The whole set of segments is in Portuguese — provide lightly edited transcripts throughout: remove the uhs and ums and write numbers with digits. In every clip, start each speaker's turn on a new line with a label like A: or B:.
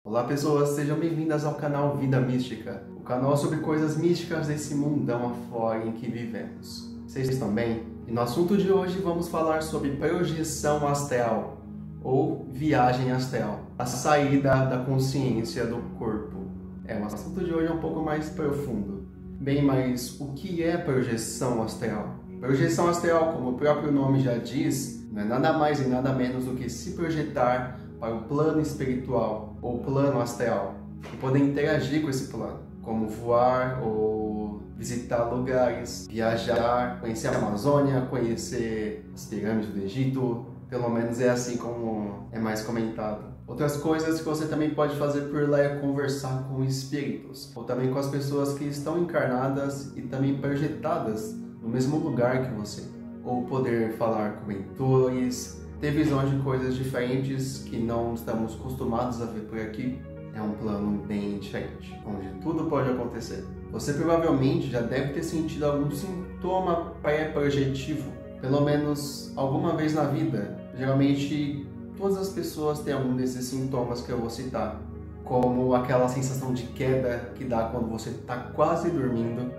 A: Olá pessoas, sejam bem-vindas ao canal Vida Mística, o canal sobre coisas místicas desse mundão afora em que vivemos. Vocês estão bem? E no assunto de hoje vamos falar sobre projeção astral, ou viagem astral, a saída da consciência do corpo. O assunto de hoje é um pouco mais profundo. Bem, mas o que é projeção astral? Projeção astral, como o próprio nome já diz, não é nada mais e nada menos do que se projetar para o plano espiritual ou plano astral e poder interagir com esse plano, como voar ou visitar lugares, viajar, conhecer a Amazônia, conhecer as pirâmides do Egito, pelo menos é assim como é mais comentado. Outras coisas que você também pode fazer por lá é conversar com espíritos, ou também com as pessoas que estão encarnadas e também projetadas no mesmo lugar que você, ou poder falar com mentores, ter visões de coisas diferentes que não estamos acostumados a ver por aqui. É um plano bem diferente, onde tudo pode acontecer. Você provavelmente já deve ter sentido algum sintoma pré-projetivo, pelo menos alguma vez na vida. Geralmente, todas as pessoas têm algum desses sintomas que eu vou citar, como aquela sensação de queda que dá quando você está quase dormindo,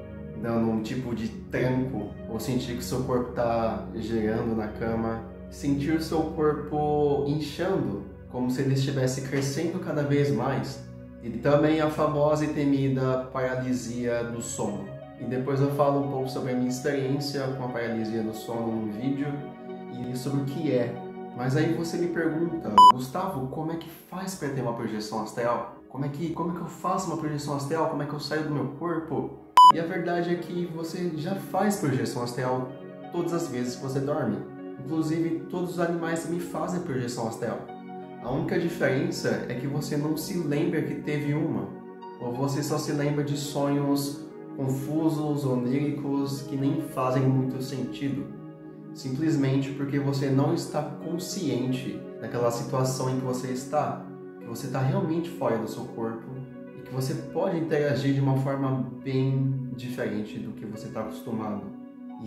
A: dando um tipo de tranco, ou sentir que seu corpo está girando na cama, sentir o seu corpo inchando, como se ele estivesse crescendo cada vez mais, e também a famosa e temida paralisia do sono. E depois eu falo um pouco sobre a minha experiência com a paralisia do sono no vídeo e sobre o que é. Mas aí você me pergunta, Gustavo, como é que faz para ter uma projeção astral? Como é que eu faço uma projeção astral? Como é que eu saio do meu corpo? E a verdade é que você já faz projeção astral todas as vezes que você dorme. Inclusive, todos os animais também fazem projeção astral. A única diferença é que você não se lembra que teve uma, ou você só se lembra de sonhos confusos, oníricos, que nem fazem muito sentido, simplesmente porque você não está consciente daquela situação em que você está realmente fora do seu corpo e que você pode interagir de uma forma bem diferente do que você está acostumado.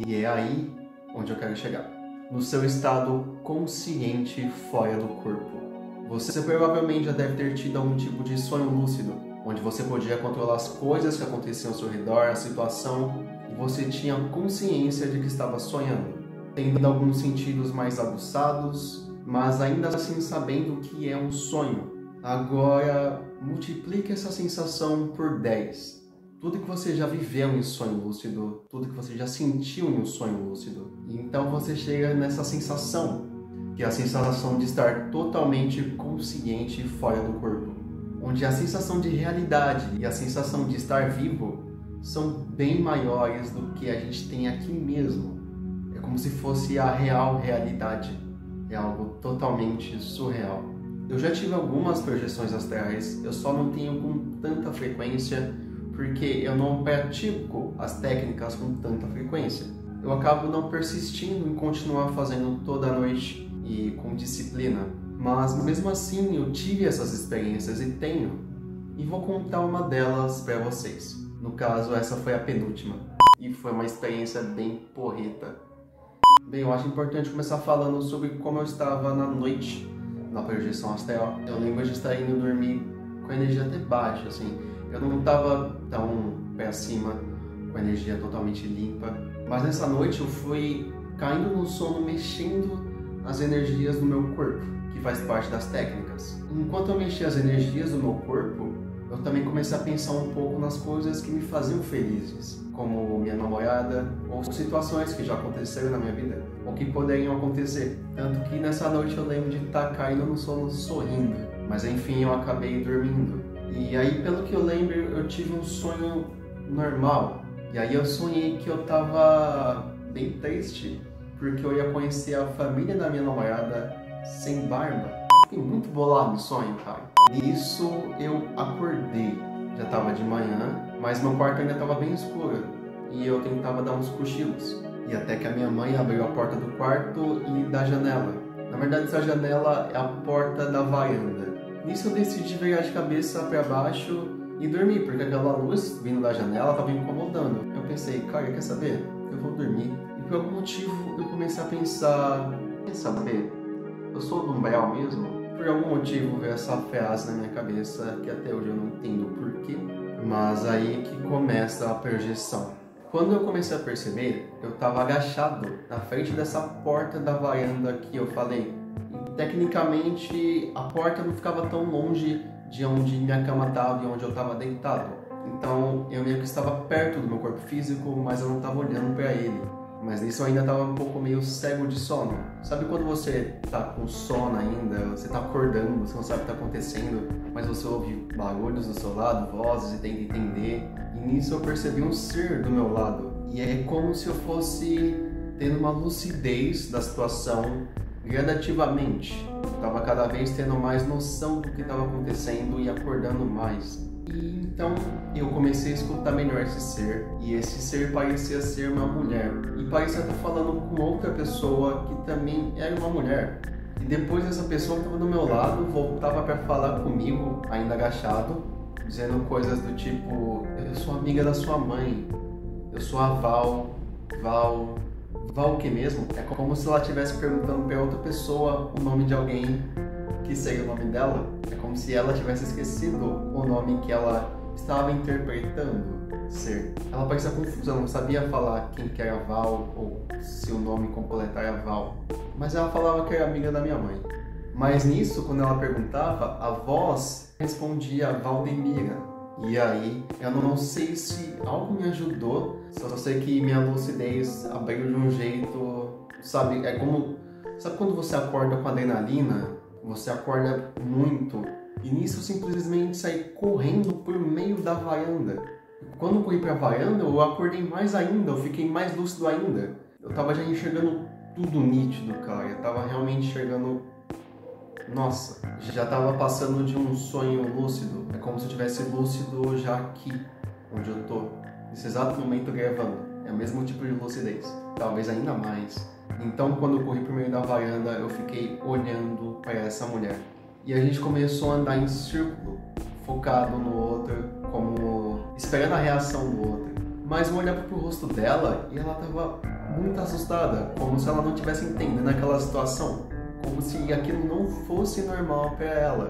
A: E é aí onde eu quero chegar. No seu estado consciente fora do corpo. Você provavelmente já deve ter tido algum tipo de sonho lúcido, onde você podia controlar as coisas que aconteciam ao seu redor, a situação, e você tinha consciência de que estava sonhando, tendo alguns sentidos mais aguçados, mas ainda assim sabendo que é um sonho. Agora, multiplique essa sensação por 10. Tudo que você já viveu em sonho lúcido, tudo que você já sentiu em um sonho lúcido. E então você chega nessa sensação, que é a sensação de estar totalmente consciente fora do corpo. Onde a sensação de realidade e a sensação de estar vivo são bem maiores do que a gente tem aqui mesmo. É como se fosse a real realidade. É algo totalmente surreal. Eu já tive algumas projeções astrais, eu só não tenho com tanta frequência, porque eu não pratico as técnicas com tanta frequência. Eu acabo não persistindo em continuar fazendo toda noite e com disciplina. Mas mesmo assim eu tive essas experiências e tenho. E vou contar uma delas para vocês. No caso, essa foi a penúltima. E foi uma experiência bem porreta. Bem, eu acho importante começar falando sobre como eu estava na noite na projeção astral. Eu lembro de estar indo dormir com a energia até baixa, assim. Eu não estava tão pé acima, com a energia totalmente limpa. Mas nessa noite eu fui caindo no sono, mexendo as energias do meu corpo, que faz parte das técnicas. Enquanto eu mexia as energias do meu corpo, eu também comecei a pensar um pouco nas coisas que me faziam felizes, como minha namorada, ou situações que já aconteceram na minha vida, ou que poderiam acontecer. Tanto que nessa noite eu lembro de estar caindo no sono sorrindo, mas enfim eu acabei dormindo. E aí, pelo que eu lembro, eu tive um sonho normal. E aí eu sonhei que eu estava bem triste, porque eu ia conhecer a família da minha namorada sem barba. Fiquei muito bolado no sonho, cara. Nisso eu acordei. Já estava de manhã, mas meu quarto ainda estava bem escuro. E eu tentava dar uns cochilos. E até que a minha mãe abriu a porta do quarto e da janela. Na verdade, essa janela é a porta da varanda. Nisso eu decidi virar de cabeça para baixo e dormir, porque aquela luz vindo da janela estava me incomodando. Eu pensei, cara, quer saber? Eu vou dormir. E por algum motivo eu comecei a pensar, quer saber? Eu sou do umbral mesmo? Por algum motivo veio essa frase na minha cabeça que até hoje eu não entendo o porquê, mas aí que começa a projeção. Quando eu comecei a perceber, eu estava agachado na frente dessa porta da varanda que eu falei. E, tecnicamente, a porta não ficava tão longe de onde minha cama estava e onde eu estava deitado. Então, eu meio que estava perto do meu corpo físico, mas eu não estava olhando para ele. Mas nisso eu ainda estava um pouco meio cego de sono. Sabe quando você tá com sono ainda, você tá acordando, você não sabe o que tá acontecendo, mas você ouve barulhos do seu lado, vozes e tenta entender. E nisso eu percebi um ser do meu lado. E é como se eu fosse tendo uma lucidez da situação gradativamente. Eu tava cada vez tendo mais noção do que estava acontecendo e acordando mais. E então eu comecei a escutar melhor esse ser, e esse ser parecia ser uma mulher, e parecia estar falando com outra pessoa que também era uma mulher. E depois essa pessoa que estava do meu lado voltava para falar comigo, ainda agachado, dizendo coisas do tipo: eu sou amiga da sua mãe, eu sou a Val o que mesmo? É como se ela estivesse perguntando para outra pessoa o nome de alguém que seria o nome dela. É como se ela tivesse esquecido o nome que ela estava interpretando ser. Ela parecia confusa, ela não sabia falar quem que era Val ou se o nome completo era Val. Mas ela falava que era amiga da minha mãe. Mas nisso, quando ela perguntava, a voz respondia Valdemira. E aí, eu não sei se algo me ajudou, só sei que minha lucidez abriu de um jeito, sabe? É como, sabe quando você acorda com adrenalina? Você acorda muito, e nisso eu simplesmente saí correndo por meio da varanda. Quando eu corri pra varanda, eu acordei mais ainda, eu fiquei mais lúcido ainda. Eu tava já enxergando tudo nítido, cara. Eu tava realmente enxergando... Nossa, já tava passando de um sonho lúcido. É como se eu estivesse lúcido já aqui, onde eu tô, nesse exato momento gravando. É o mesmo tipo de lucidez, talvez ainda mais. Então, quando eu corri pro meio da varanda, eu fiquei olhando para essa mulher. E a gente começou a andar em círculo, focado no outro, como esperando a reação do outro. Mas eu olhava pro rosto dela e ela tava muito assustada, como se ela não estivesse entendendo aquela situação, como se aquilo não fosse normal para ela.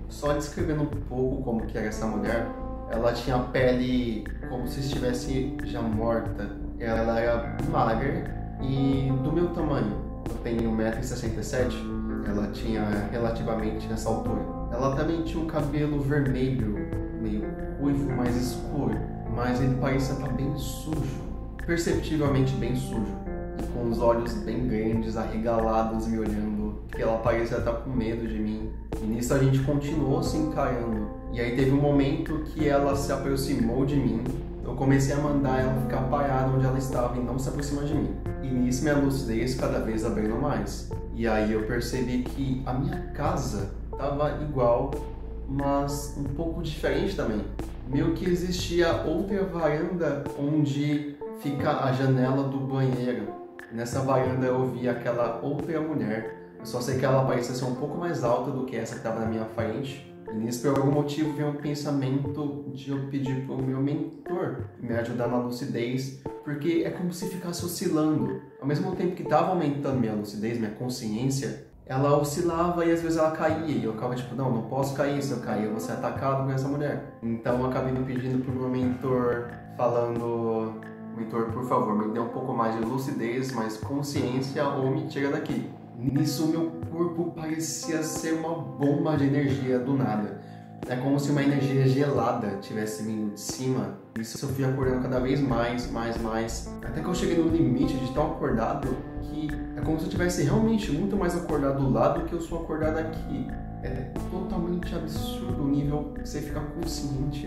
A: Só descrevendo um pouco como que era essa mulher, ela tinha a pele como se estivesse já morta. Ela era magra e do meu tamanho. Eu tenho 1,67 m, ela tinha relativamente nessa altura. Ela também tinha um cabelo vermelho, meio ruivo, mais escuro, mas ele parecia estar bem sujo, perceptivelmente bem sujo, e com os olhos bem grandes, arregalados, me olhando, que ela parecia estar com medo de mim. E nisso a gente continuou se encarando. E aí teve um momento que ela se aproximou de mim. Eu comecei a mandar ela ficar parada onde ela estava e não se aproximar de mim. E nisso minha lucidez cada vez abrindo mais. E aí eu percebi que a minha casa estava igual, mas um pouco diferente também. Meio que existia outra varanda onde fica a janela do banheiro. Nessa varanda eu vi aquela outra mulher. Eu só sei que ela parecia ser um pouco mais alta do que essa que estava na minha frente. E nisso, por algum motivo, veio um pensamento de eu pedir para o meu mentor me ajudar na lucidez, porque é como se ficasse oscilando. Ao mesmo tempo que estava aumentando minha lucidez, minha consciência, ela oscilava e às vezes ela caía. E eu ficava tipo, não posso cair, se eu cair eu vou ser atacado por essa mulher. Então eu acabei me pedindo para o meu mentor, falando: mentor, por favor, me dê um pouco mais de lucidez, mais consciência ou me tira daqui. Nisso, meu corpo parecia ser uma bomba de energia do nada. É como se uma energia gelada tivesse vindo de cima. Isso eu fui acordando cada vez mais. Até que eu cheguei no limite de tão acordado que é como se eu tivesse realmente muito mais acordado do lado que eu sou acordado aqui. É totalmente absurdo o nível que você fica consciente.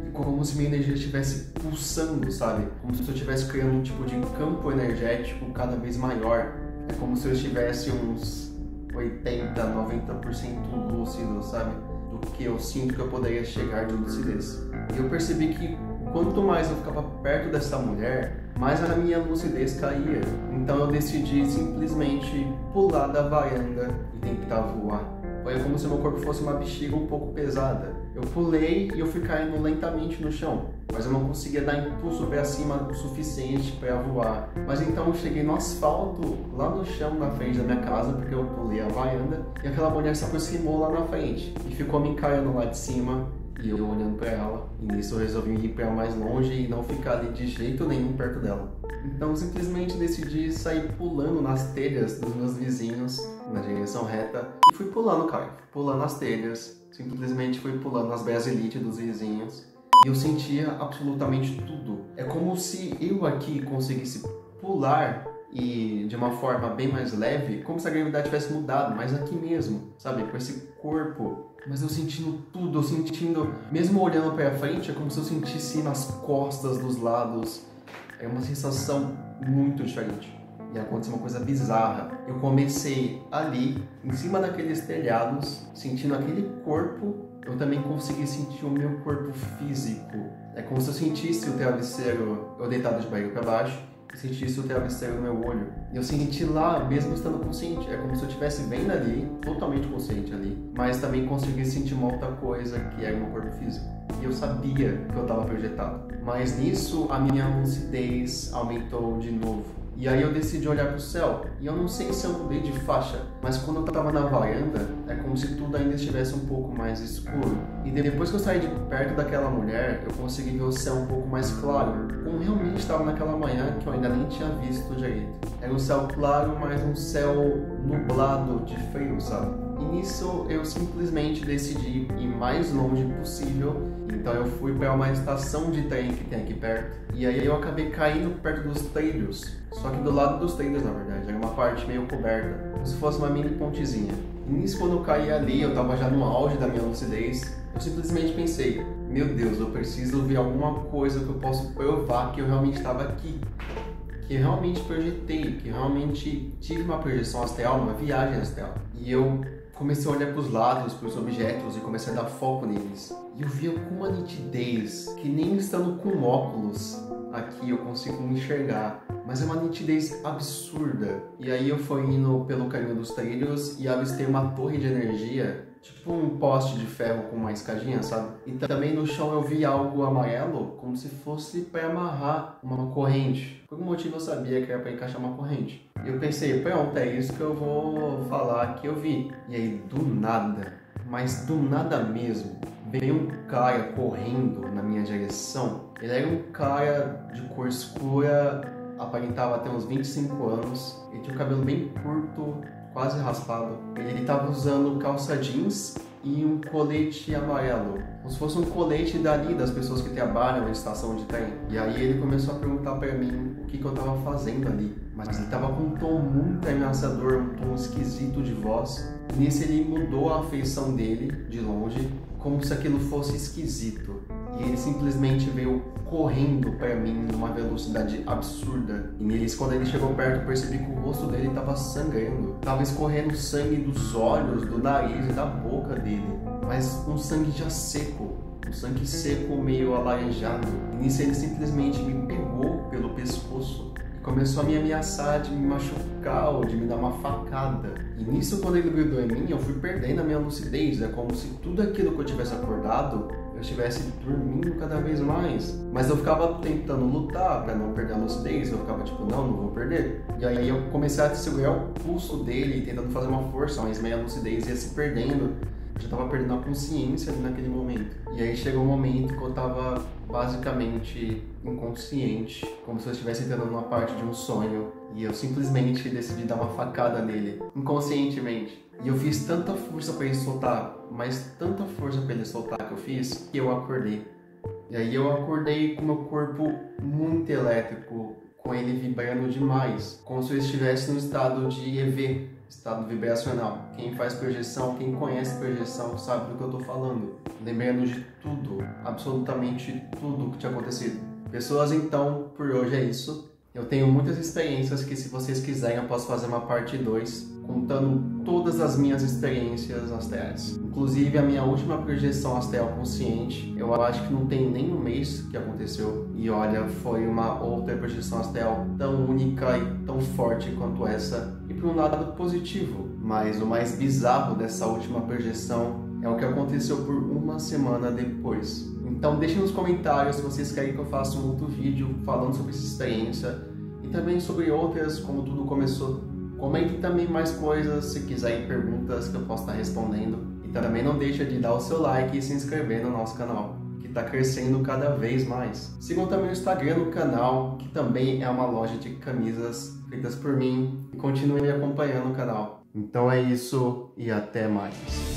A: E como se minha energia estivesse pulsando, sabe? Como se eu estivesse criando um tipo de campo energético cada vez maior. É como se eu estivesse uns 80, 90% lúcido, sabe? Do que eu sinto que eu poderia chegar de lucidez. E eu percebi que quanto mais eu ficava perto dessa mulher, mais a minha lucidez caía. Então eu decidi simplesmente pular da varanda e tentar voar. Foi como se meu corpo fosse uma bexiga um pouco pesada. Eu pulei e eu fui caindo lentamente no chão, mas eu não conseguia dar impulso para cima o suficiente para voar. Mas então eu cheguei no asfalto, lá no chão, na frente da minha casa, porque eu pulei a varanda, e aquela mulher se aproximou lá na frente e ficou me encarando lá de cima, e eu olhando para ela. E nisso eu resolvi ir para mais longe e não ficar ali de jeito nenhum perto dela. Então simplesmente decidi sair pulando nas telhas dos meus vizinhos, na direção reta, e fui pulando, cara, pulando as telhas, simplesmente fui pulando as brasilites dos vizinhos. E eu sentia absolutamente tudo. É como se eu aqui conseguisse pular e de uma forma bem mais leve, como se a gravidade tivesse mudado, mas aqui mesmo, sabe, com esse corpo. Mas eu sentindo tudo, eu sentindo, mesmo olhando para frente, é como se eu sentisse nas costas, dos lados. É uma sensação muito diferente. E aconteceu uma coisa bizarra. Eu comecei ali, em cima daqueles telhados, sentindo aquele corpo. Eu também consegui sentir o meu corpo físico. É como se eu sentisse o travesseiro, eu deitado de barriga para baixo, e sentisse o travesseiro no meu olho. E eu senti lá, mesmo estando consciente. É como se eu estivesse vendo ali, totalmente consciente ali, mas também consegui sentir uma outra coisa, que era o meu corpo físico. E eu sabia que eu estava projetado. Mas nisso, a minha lucidez aumentou de novo. E aí eu decidi olhar para o céu, e eu não sei se eu mudei de faixa, mas quando eu estava na varanda, é como se tudo ainda estivesse um pouco mais escuro. E depois que eu saí de perto daquela mulher, eu consegui ver o céu um pouco mais claro, como realmente estava naquela manhã que eu ainda nem tinha visto direito. Era um céu claro, mas um céu nublado de frio, sabe? E nisso eu simplesmente decidi ir mais longe possível. Então eu fui para uma estação de trem que tem aqui perto. E aí eu acabei caindo perto dos trilhos. Só que do lado dos trilhos, na verdade, era uma parte meio coberta, como se fosse uma mini pontezinha. E nisso, quando eu caí ali, eu tava já no auge da minha lucidez. Eu simplesmente pensei, meu Deus, eu preciso ver alguma coisa que eu possa provar que eu realmente estava aqui. Que eu realmente projetei, que eu realmente tive uma projeção astral, uma viagem astral. E eu comecei a olhar para os lados, para os objetos e comecei a dar foco neles. E eu via com uma nitidez que nem estando com óculos aqui eu consigo enxergar. Mas é uma nitidez absurda. E aí eu fui indo pelo caminho dos trilhos e avistei uma torre de energia, tipo um poste de ferro com uma escadinha, sabe? E também no chão eu vi algo amarelo, como se fosse para amarrar uma corrente. Por algum motivo eu sabia que era para encaixar uma corrente. E eu pensei, pronto, é isso que eu vou falar que eu vi. E aí do nada, mas do nada mesmo, veio um cara correndo na minha direção. Ele era um cara de cor escura, aparentava ter uns 25 anos. Ele tinha o cabelo bem curto, quase raspado. Ele estava usando calça jeans e um colete amarelo, como se fosse um colete dali das pessoas que trabalham na estação de trem. E aí ele começou a perguntar para mim o que eu estava fazendo ali. Mas ele estava com um tom muito ameaçador, um tom esquisito de voz. E nisso ele mudou a feição dele de longe, como se aquilo fosse esquisito. E ele simplesmente veio correndo para mim numa velocidade absurda. E nisso, quando ele chegou perto, eu percebi que o rosto dele estava sangrando. Tava escorrendo sangue dos olhos, do nariz e da boca dele. Mas um sangue já seco. Um sangue seco meio alaranjado. E nisso ele simplesmente me pegou pelo pescoço. Começou a me ameaçar de me machucar ou de me dar uma facada. E nisso, quando ele grudou em mim, eu fui perdendo a minha lucidez. É como se tudo aquilo que eu tivesse acordado, eu estivesse dormindo cada vez mais. Mas eu ficava tentando lutar para não perder a lucidez. Eu ficava tipo, não vou perder. E aí eu comecei a segurar o pulso dele, tentando fazer uma força, mas minha lucidez ia se perdendo. Eu já estava perdendo a consciência ali naquele momento. E aí chegou um momento que eu estava basicamente inconsciente, como se eu estivesse entrando numa parte de um sonho. E eu simplesmente decidi dar uma facada nele, inconscientemente. E eu fiz tanta força para ele soltar, mas tanta força para ele soltar que eu fiz, que eu acordei. E aí eu acordei com meu corpo muito elétrico, com ele vibrando demais, como se eu estivesse no estado de EV, estado vibracional. Quem faz projeção, quem conhece projeção, sabe do que eu tô falando. Lembrando de tudo, absolutamente tudo que tinha acontecido. Pessoas, então, por hoje é isso. Eu tenho muitas experiências que, se vocês quiserem, eu posso fazer uma parte 2, contando todas as minhas experiências astrais. Inclusive, a minha última projeção astral consciente, eu acho que não tem nem um mês que aconteceu. E olha, foi uma outra projeção astral tão única e tão forte quanto essa. E por um lado positivo, mas o mais bizarro dessa última projeção é o que aconteceu por uma semana depois. Então deixe nos comentários se vocês querem que eu faça um outro vídeo falando sobre essa experiência e também sobre outras, como tudo começou. Comente também mais coisas, se quiserem perguntas que eu posso estar respondendo. E também não deixa de dar o seu like e se inscrever no nosso canal, que está crescendo cada vez mais. Sigam também o Instagram do canal, que também é uma loja de camisas feitas por mim. E continuem acompanhando o canal. Então é isso e até mais.